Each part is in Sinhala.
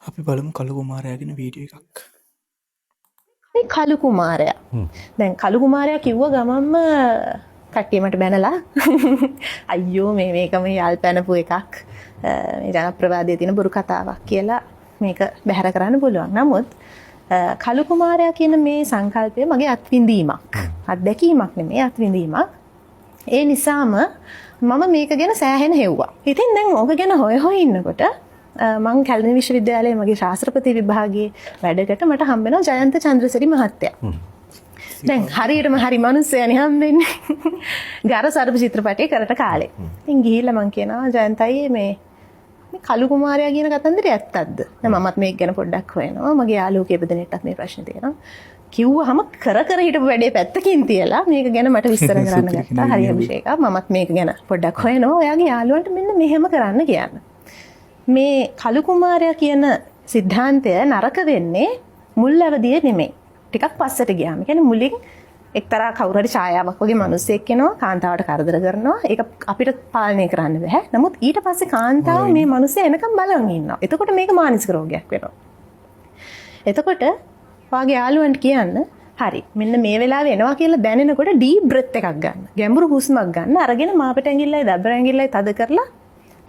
අපි බලමු කළු කුමාරයාගෙන වීඩියෝ එකක්. මේ කළු කුමාරයා. දැන් කළු කුමාරයා කිව්ව ගමන්ම කට්ටියමට බැනලා අයියෝ මේකම යාල් පැනපු එකක්. මේ ජනප්‍රවාදයේ තියෙන බොරු කතාවක් කියලා මේක බැහැර කරන්න පුළුවන්. නමුත් කළු කුමාරයා කියන මේ සංකල්පය මගේ අත්විඳීමක්. අත්දැකීමක් නෙමෙයි අත්විඳීමක්. ඒ නිසාම මම මේක ගැන සෑහෙන හෙව්වා. ඉතින් දැන් ඕක ගැන හොය ඉන්නකොට මම කැලණි විශ්වවිද්‍යාලයේ මගේ ශාස්ත්‍රපති විභාගයේ වැඩකට මට හම්බෙනවා ජයන්ත චන්ද්‍රසිරි මහත්තයා. දැන් හරියටම හරි මිනිස්සයානේ හම්බෙන්නේ. ගාර සර්ප චිත්‍රපටයේ කරට කාලේ. ඉතින් ගිහිල්ලා මම කියනවා ජයන්තයි මේ කළු කුමාරයා කියන කතන්දරය ඇත්තක්ද? දැන් මමත් මේක ගැන පොඩ්ඩක් හොයනවා. මගේ යාළුවෝ කීප දෙනෙක්ටත් මේ ප්‍රශ්නේ තියෙනවා. කිව්වහම කර හිටපු වැඩේ පැත්තකින් තියලා මේක ගැන මට විස්තර කරන්න ගත්තා. හරි අභිෂේක මමත් මේක ගැන පොඩ්ඩක් හොයනවා. ඔයාගේ යාළුවන්ට මෙන්න මෙහෙම කරන්න කියන්න. මේ කළු කුමාරයා කියන સિદ્ધාන්තය නරක වෙන්නේ මුල් අවදියේ නෙමෙයි. ටිකක් පස්සට ගියාම. ඒ කියන්නේ මුලින් එක්තරා කවුරු හරි ඡායාවක් වගේ මිනිස්සෙක් එනවා කාන්තාවට කරදර කරනවා. ඒක අපිට පාලනය කරන්න බෑ. නමුත් ඊට පස්සේ කාන්තාව මේ මිනිස්සයා එනකම් බලන් ඉන්නවා. එතකොට මේක මානසික රෝගයක් වෙනවා. එතකොට වාගේ යාළුවන්ට කියන්න හරි මෙන්න මේ වෙලාවේ එනවා කියලා දැනෙනකොට ඩීප් බ්‍රෙත් එකක් ගන්න. ගැඹුරු හුස්මක් ගන්න. අරගෙන මාපට ඇඟිල්ලයි දබර ඇඟිල්ලයි තද කරලා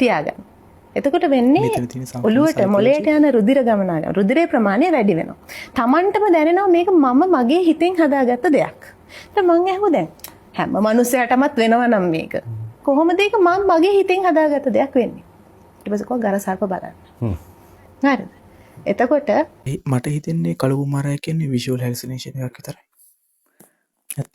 තියාගන්න. එතකොට වෙන්නේ ඔළුවට මොළයට යන රුධිර ගමන රුධිරේ ප්‍රමාණය වැඩි වෙනවා. Tamanටම දැනෙනවා මේක මම මගේ හිතෙන් හදාගත්ත දෙයක්. ඊට මං ඇහුවා දැන් හැම මිනිස්සයාටමත් වෙනවා නම් මේක. කොහොමද ඒක මම මගේ හිතෙන් හදාගත්ත දෙයක් වෙන්නේ? ඊට පස්සේ කොහොම ගර සර්ප බලන්න. හරිද? එතකොට මට හිතෙන්නේ කළු කුමාරයා කියන්නේ විෂුවල් හැලුසිනේෂන් එකක් විතරයි. ඇත්තේ